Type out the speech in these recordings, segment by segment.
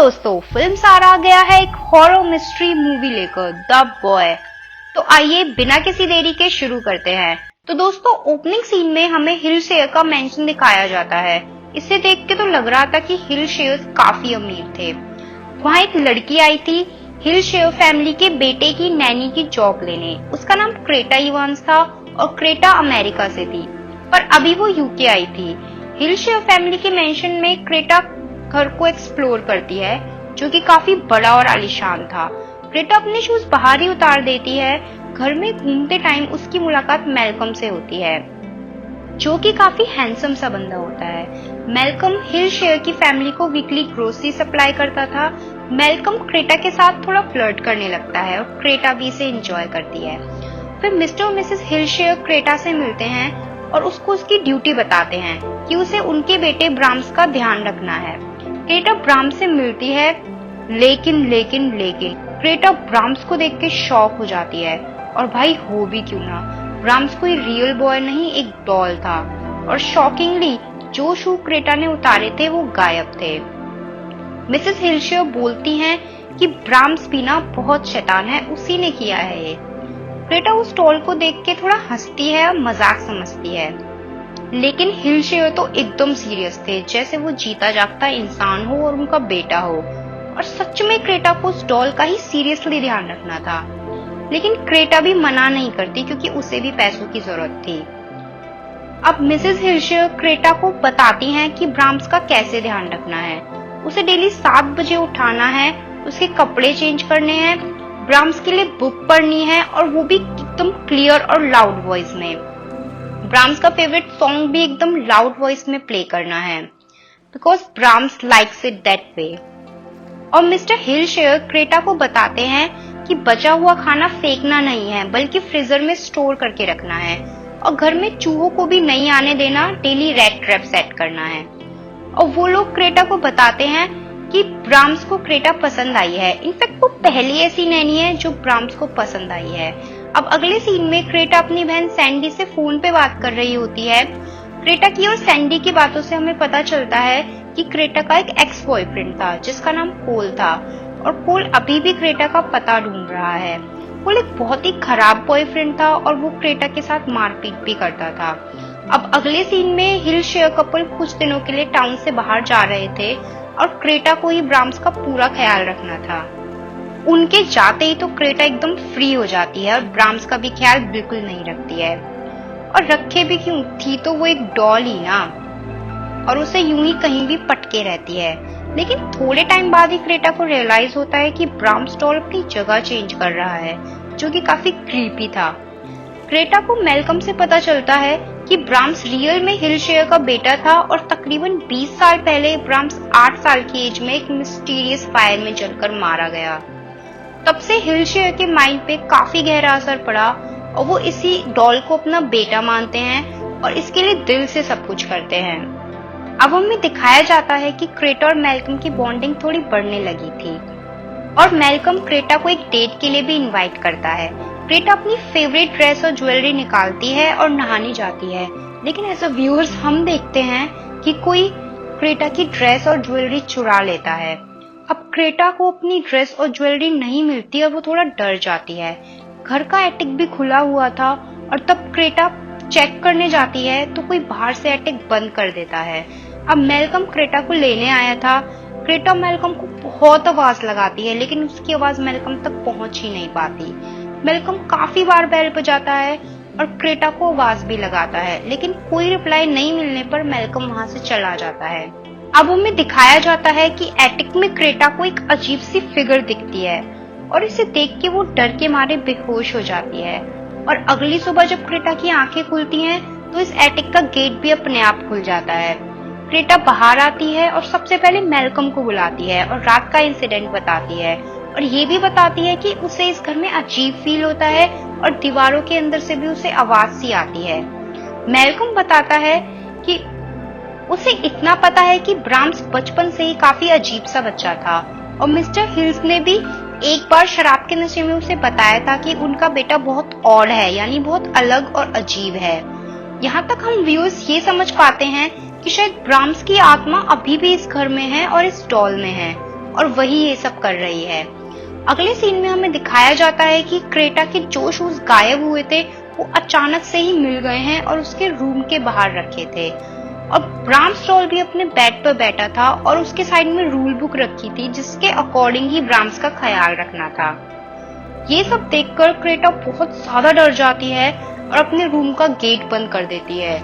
दोस्तों, फिल्म सारा आ गया है एक हॉरर मिस्ट्री मूवी लेकर, द बॉय। तो आइए बिना किसी देरी के शुरू करते हैं। तो दोस्तों, ओपनिंग सीन में हमें हिल शेयर का मेंशन दिखाया जाता है। इसे देख के तो लग रहा था कि हिल शेयर्स काफी अमीर थे। वहाँ एक लड़की आई थी हिल शेयर फैमिली के बेटे की नैनी की जॉब लेने। उसका नाम क्रेटा इवांस था और क्रेटा अमेरिका से थी, पर अभी वो यूके आई थी। हिल शेयर फैमिली के मेंशन में क्रेटा घर को एक्सप्लोर करती है, जो कि काफी बड़ा और आलीशान था। क्रेटा अपने शूज बाहर ही उतार देती है। घर में घूमते टाइम उसकी मुलाकात मैल्कम से होती है, जो कि काफी हैंडसम सा बंदा होता है। मैल्कम हिल शेयर की फैमिली को वीकली ग्रोसरी सप्लाई करता था। मैल्कम क्रेटा के साथ थोड़ा फ्लर्ट करने लगता है और क्रेटा भी इसे एंजॉय करती है। फिर मिस्टर और मिसेस हिल शेयर क्रेटा से मिलते हैं और उसको उसकी ड्यूटी बताते हैं कि उसे उनके बेटे ब्राम्स का ध्यान रखना है। क्रेटा ब्राम्स से मिलती है, लेकिन क्रेटा ब्राम्स को देख के शॉक हो जाती है। और भाई हो भी क्यों ना, ब्राम्स कोई रियल बॉय नहीं, एक डॉल था। और शॉकिंगली जो शू क्रेटा ने उतारे थे वो गायब थे। मिसेस हिल शेयर बोलती हैं कि ब्राम्स भी ना बहुत शैतान है, उसी ने किया है ये। क्रेटा उस डॉल को देख के थोड़ा हंसती है और मजाक समझती है, लेकिन हिल शेयर तो एकदम सीरियस थे, जैसे वो जीता जागता इंसान हो और उनका बेटा हो। और सच में क्रेटा को उस डॉल का ही सीरियसली ध्यान रखना था। लेकिन क्रेटा भी मना नहीं करती, क्योंकि उसे भी पैसों की जरूरत थी। अब मिसेस हिल शेयर क्रेटा को बताती हैं कि ब्राम्स का कैसे ध्यान रखना है। उसे डेली 7 बजे उठाना है, उसके कपड़े चेंज करने हैं, ब्राम्स के लिए बुक पढ़नी है, और वो भी एकदम क्लियर और लाउड वॉइस में। ब्राम्स का फेवरेट सॉन्ग भी एकदम लाउड वॉइस में प्ले करना है, because Brahms likes it that way. और मिस्टर हिल शेयर क्रेटा को बताते हैं कि बचा हुआ खाना फेंकना नहीं है, बल्कि फ्रीजर में स्टोर करके रखना है। और घर में चूहों को भी नहीं आने देना, डेली रैट ट्रैप सेट करना है। और वो लोग क्रेटा को बताते हैं कि ब्राम्स को क्रेटा पसंद आई है। इनफैक्ट वो पहली ऐसी नैनी है जो ब्राम्स को पसंद आई है। अब अगले सीन में क्रेटा अपनी बहन सैंडी से फोन पे बात कर रही होती है। क्रेटा की और सैंडी की बातों से हमें पता चलता है कि क्रेटा का एक एक्स बॉयफ्रेंड था जिसका नाम कोल था, और कोल अभी भी क्रेटा का पता ढूंढ रहा है। कोल एक बहुत ही खराब बॉयफ्रेंड था और वो क्रेटा के साथ मारपीट भी करता था। अब अगले सीन में हिल शेयर कपल कुछ दिनों के लिए टाउन से बाहर जा रहे थे और क्रेटा को ही ब्राम्स का पूरा ख्याल रखना था। उनके जाते ही तो क्रेटा एकदम फ्री हो जाती है और ब्राम्स का भी ख्याल बिल्कुल नहीं रखती है। और रखे भी क्यों, थी तो वो एक डॉल ही ना, और उसे यूं ही कहीं भी पटके रहती है। लेकिन थोड़े टाइम बाद ही क्रेटा को रियलाइज होता है कि ब्राम्स डॉल अपनी जगह चेंज कर रहा है, जो कि काफी क्रीपी था। क्रेटा को मैल्कम से पता चलता है कि ब्राम्स रियल में हिल शेयर का बेटा था, और तकरीबन 20 साल पहले ब्राम्स 8 साल की एज में एक मिस्टीरियस फायर में जलकर मारा गया। तब से हिल शेयर के माइंड पे काफी गहरा असर पड़ा और वो इसी डॉल को अपना बेटा मानते हैं और इसके लिए दिल से सब कुछ करते हैं। अब हमें दिखाया जाता है कि क्रेटा और मैल्कम की बॉन्डिंग थोड़ी बढ़ने लगी थी, और मैल्कम क्रेटा को एक डेट के लिए भी इनवाइट करता है। क्रेटा अपनी फेवरेट ड्रेस और ज्वेलरी निकालती है और नहाने जाती है, लेकिन एज अ व्यूअर्स हम देखते हैं कि कोई क्रेटा की ड्रेस और ज्वेलरी चुरा लेता है। अब क्रेटा को अपनी ड्रेस और ज्वेलरी नहीं मिलती और वो थोड़ा डर जाती है। घर का एटिक भी खुला हुआ था, और तब क्रेटा चेक करने जाती है तो कोई बाहर से एटिक बंद कर देता है। अब मैल्कम क्रेटा को लेने आया था। क्रेटा मैल्कम को बहुत आवाज लगाती है, लेकिन उसकी आवाज मैल्कम तक पहुंच ही नहीं पाती। मैल्कम काफी बार बेल बजाता है और क्रेटा को आवाज भी लगाता है, लेकिन कोई रिप्लाई नहीं मिलने पर मैल्कम वहां से चला जाता है। अब हमें दिखाया जाता है कि एटिक में क्रेटा को एक अजीब सी फिगर दिखती है, और इसे देख के वो डर के मारे बेहोश हो जाती है। और अगली सुबह जब क्रेटा की आंखें खुलती हैं तो इस एटिक का गेट भी अपने आप खुल जाता है। क्रेटा बाहर आती है और सबसे पहले मैल्कम को बुलाती है और रात का इंसिडेंट बताती है, और ये भी बताती है कि उसे इस घर में अजीब फील होता है और दीवारों के अंदर से भी उसे आवाज सी आती है। मैल्कम बताता है कि उसे इतना पता है कि ब्राम्स बचपन से ही काफी अजीब सा बच्चा था, और मिस्टर हिल्स ने भी एक बार शराब के नशे में उसे बताया था कि उनका बेटा बहुत ऑड है, यानी बहुत अलग और अजीब है। यहाँ तक हम व्यूअर्स ये समझ पाते हैं कि शायद ब्राम्स की आत्मा अभी भी इस घर में है और इस डॉल में है, और वही ये सब कर रही है। अगले सीन में हमें दिखाया जाता है कि क्रेटा के जो शूज गायब हुए थे वो अचानक से ही मिल गए हैं और उसके रूम के बाहर रखे थे। और ब्राम्स डॉल भी अपने बेड पर बैठा था और उसके साइड में रूल बुक रखी थी जिसके अकॉर्डिंग ही ब्राम्स का ख्याल रखना था। ये सब देखकर क्रेटा बहुत ज्यादा डर जाती है और अपने रूम का गेट बंद कर देती है।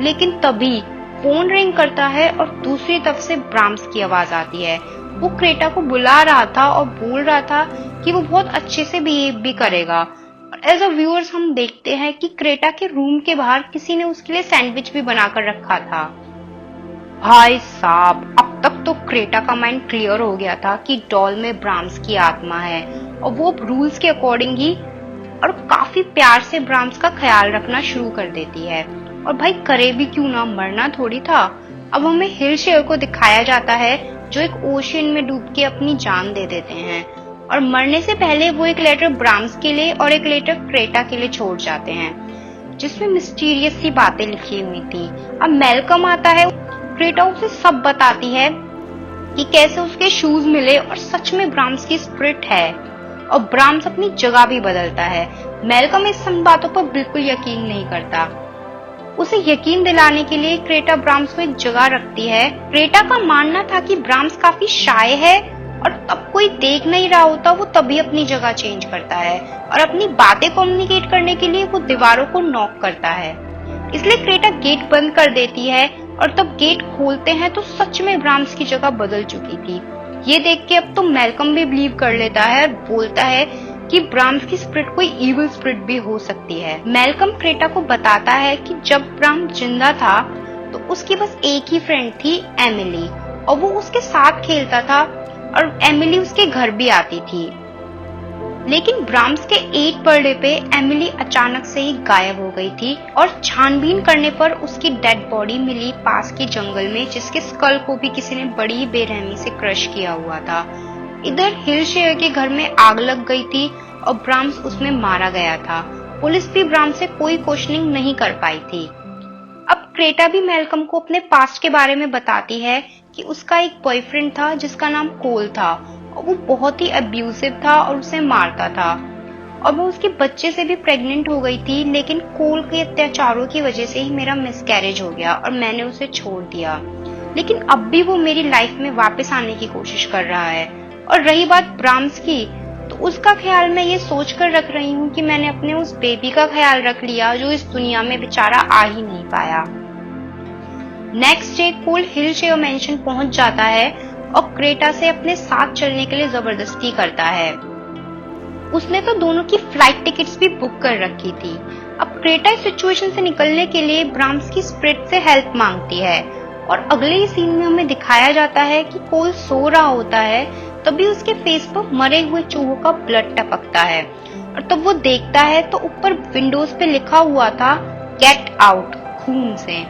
लेकिन तभी फोन रिंग करता है और दूसरी तरफ से ब्राम्स की आवाज आती है। वो क्रेटा को बुला रहा था और बोल रहा था कि वो बहुत अच्छे से बिहेव भी करेगा। और एज अ व्यूअर्स हम देखते हैं कि क्रेटा के रूम के बाहर किसी ने उसके लिए सैंडविच भी बनाकर रखा था। भाई साहब, अब तक तो क्रेटा का माइंड क्लियर हो गया था कि डॉल में ब्राम्स की आत्मा है और वो रूल्स के अकॉर्डिंग ही और काफी प्यार से ब्राम्स का ख्याल रखना शुरू कर देती है। और भाई करे भी क्यों ना, मरना थोड़ी था। अब हमें हिल शेयर को दिखाया जाता है जो एक ओशियन में डूब के अपनी जान दे देते हैं और मरने से पहले वो एक लेटर ब्राम्स के लिए और एक लेटर क्रेटा के लिए छोड़ जाते हैं जिसमें मिस्टीरियस सी बातें लिखी हुई थी। अब मेलकम आता है, क्रेटा उसे सब बताती है कि कैसे उसके शूज मिले और सच में ब्राम्स की स्पिरिट है और ब्राम्स अपनी जगह भी बदलता है। मेलकम इस सब बातों पर बिल्कुल यकीन नहीं करता। उसे यकीन दिलाने के लिए क्रेटा ब्राम्स को एक जगह रखती है। क्रेटा का मानना था कि ब्राम्स काफी शाय है और तब कोई देख नहीं रहा होता वो तभी अपनी जगह चेंज करता है और अपनी बातें कम्युनिकेट करने के लिए वो दीवारों को नॉक करता है। इसलिए क्रेटा गेट बंद कर देती है और तब गेट खोलते हैं तो सच में ब्राम्स की जगह बदल चुकी थी। ये देख के अब तो मेलकम भी बिलीव कर लेता है और बोलता है कि ब्राम्स की स्पिरिट कोई इविल स्पिरिट भी हो सकती है। मेलकम क्रेटा को बताता है कि जब ब्राम्स जिंदा था तो उसकी बस एक ही फ्रेंड थी, एमिली, और वो उसके साथ खेलता था और एमिली उसके घर भी आती थी। लेकिन ब्राम्स के 8th बर्थडे पे एमिली अचानक से ही गायब हो गई थी और छानबीन करने पर उसकी डेड बॉडी मिली पास के जंगल में जिसके स्कल को भी किसी ने बड़ी बेरहमी से क्रश किया हुआ था। इधर हिल शेयर के घर में आग लग गई थी और ब्राम्स उसमें मारा गया था। पुलिस भी ब्राम्स से कोई क्वेश्चनिंग नहीं कर पाई थी। अब क्रेटा भी मेलकम को अपने पास्ट के बारे में बताती है कि उसका एक बॉयफ्रेंड था जिसका नाम कोल था और वो बहुत ही अब्यूसिव था और उसे मारता था और वो उसके बच्चे से भी प्रेग्नेंट हो गई थी। लेकिन कोल के अत्याचारों की वजह से ही मेरा मिसकैरेज हो गया और मैंने उसे छोड़ दिया। लेकिन अब भी वो मेरी लाइफ में वापस आने की कोशिश कर रहा है। और रही बात ब्राम्स की, तो उसका ख्याल मैं ये सोच कर रख रही हूँ कि मैंने अपने उस बेबी का ख्याल रख लिया जो इस दुनिया में बेचारा आ ही नहीं पाया। नेक्स्ट डे कोल हिल शेयर मेंशन पहुंच जाता है और क्रेटा से अपने साथ चलने के लिए जबरदस्ती करता है। उसने तो दोनों की फ्लाइट टिकट्स भी बुक कर रखी थी। अब क्रेटा इस सिचुएशन से निकलने के लिए ब्राम्स की स्पिरिट से हेल्प मांगती है और अगले ही सीन में हमें दिखाया जाता है कि कोल सो रहा होता है, तभी उसके फेस पर मरे हुए चूहों का ब्लड टपकता है और तब वो देखता है तो ऊपर विंडोज पे लिखा हुआ था गेट आउट, खून से।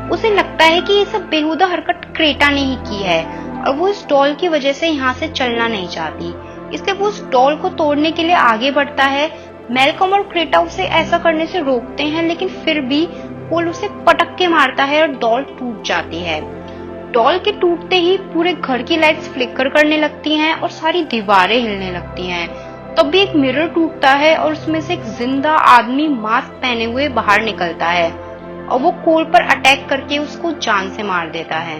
उसे लगता है कि ये सब बेहुदा हरकत क्रेटा ने ही की है और वो इस डॉल की वजह से यहाँ से चलना नहीं चाहती, इसलिए वो उस डॉल को तोड़ने के लिए आगे बढ़ता है। मेलकम और क्रेटा उसे ऐसा करने से रोकते हैं लेकिन फिर भी कोल उसे पटक के मारता है और डॉल टूट जाती है। डॉल के टूटते ही पूरे घर की लाइट्स फ्लिकर करने लगती हैं और सारी दीवारें हिलने लगती हैं। तब भी एक मिरर टूटता है और उसमें से एक जिंदा आदमी मास्क पहने हुए बाहर निकलता है और वो कोल पर अटैक करके उसको जान से मार देता है।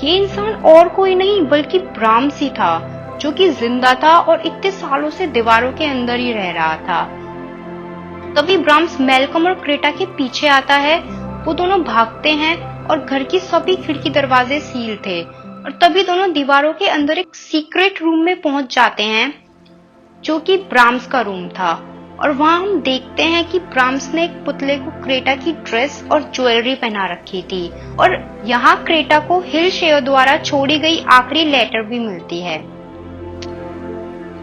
ये इंसान और कोई नहीं बल्कि ब्राम्स ही था जो कि जिंदा था और इतने सालों से दीवारों के अंदर ही रह रहा था। तभी ब्राम्स मेलकम और क्रेटा के पीछे आता है। वो दोनों भागते हैं और घर की सभी खिड़की दरवाजे सील थे और तभी दोनों दीवारों के अंदर एक सीक्रेट रूम में पहुंच जाते हैं जो कि ब्राम्स का रूम था। और वहां हम देखते हैं कि ब्राम्स ने एक पुतले को क्रेटा की ड्रेस और ज्वेलरी पहना रखी थी और यहाँ क्रेटा को हिल शेयर द्वारा छोड़ी गई आखिरी लेटर भी मिलती है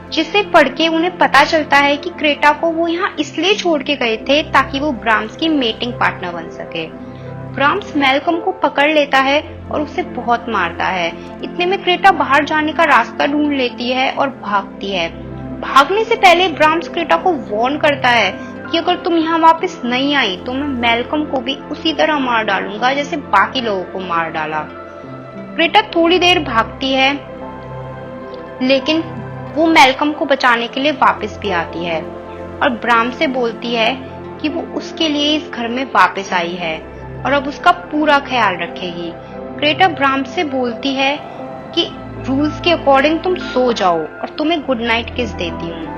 जिसे पढ़ के उन्हें पता चलता है कि क्रेटा को वो यहाँ इसलिए छोड़ के गए थे ताकि वो ब्राम्स की मेटिंग पार्टनर बन सके। ब्राम्स मेलकम को पकड़ लेता है और उसे बहुत मारता है। इतने में क्रेटा बाहर जाने का रास्ता ढूंढ लेती है और भागती है। भागने से पहले ब्राम्स क्रेटा को वार्न करता है कि अगर तुम यहाँ वापस नहीं आई तो मैं मेलकम को भी उसी तरह मार डालूंगा जैसे बाकी लोगों को मार डाला। क्रेटा थोड़ी देर भागती है लेकिन वो मैल्कम को बचाने के लिए वापस भी आती है और ब्राम से बोलती है कि वो उसके लिए इस घर में वापस आई है और अब उसका पूरा ख्याल रखेगी। क्रेटा ब्राम से बोलती है कि रूल्स के अकॉर्डिंग तुम सो जाओ और तुम्हें गुड नाइट किस देती हूँ।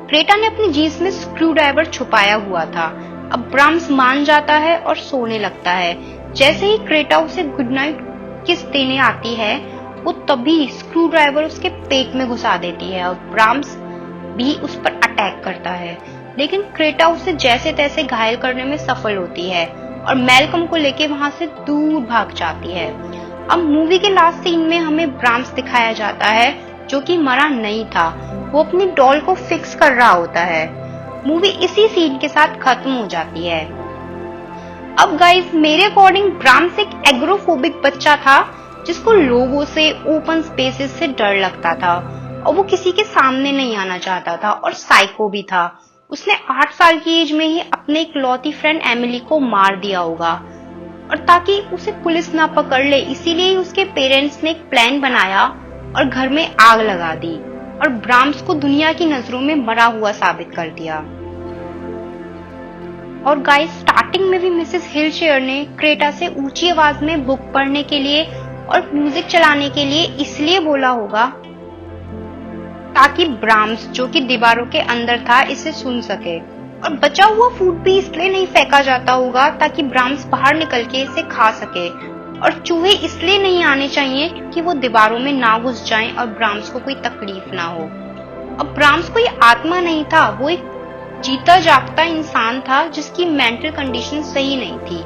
क्रेटा ने अपनी जीन्स में स्क्रू ड्राइवर छुपाया हुआ था। अब ब्राम्स मान जाता है और सोने लगता है। जैसे ही क्रेटा उसे गुड नाइट किस देने आती है, वो तभी स्क्रू ड्राइवर उसके पेट में घुसा देती है और ब्राम्स भी उस पर अटैक करता है। लेकिन क्रेटा उसे जैसे तैसे घायल करने में सफल होती है और मैल्कम को लेके वहां से दूर भाग जाती है। अब मूवी के लास्ट सीन में हमें ब्राम्स दिखाया जाता है जो कि मरा नहीं था। वो अपनी डॉल को फिक्स कर रहा होता है। मूवी इसी सीन के साथ खत्म हो जाती है। अब गाइस, मेरे अकॉर्डिंग ब्राम्स एक एग्रोफोबिक बच्चा था जिसको लोगों से, ओपन स्पेसेस से डर लगता था और वो किसी के सामने नहीं आना चाहता था और साइको भी था। उसने 8 साल की एज में ही अपने इकलौती फ्रेंड एमिली को मार दिया होगा और ताकि उसे पुलिस ना पकड़ ले, इसीलिए उसके पेरेंट्स ने एक प्लान बनाया और घर में आग लगा दी और ब्राम्स को दुनिया की नजरों में मरा हुआ साबित कर दिया। और गाइस, स्टार्टिंग में भी मिसेस हिलशेयर ने क्रेटा से ऊंची आवाज में बुक पढ़ने के लिए और म्यूजिक चलाने के लिए इसलिए बोला होगा ताकि ब्राम्स, जो कि दीवारों के अंदर था, इसे सुन सके। और बचा हुआ फूड भी इसलिए नहीं फेंका जाता होगा ताकि ब्राम्स बाहर निकल के इसे खा सके। और चूहे इसलिए नहीं आने चाहिए क्योंकि वो दीवारों में ना घुस जाएं और ब्राम्स को कोई तकलीफ ना हो। अब ब्राम्स कोई आत्मा नहीं था, वो एक जीता जागता इंसान था जिसकी मेंटल कंडीशन सही नहीं थी।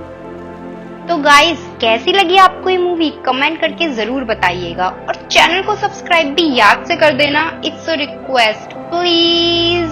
तो गाइस, कैसी लगी आपको ये मूवी? कमेंट करके जरूर बताइएगा और चैनल को सब्सक्राइब भी याद से कर देना। It's a request, please.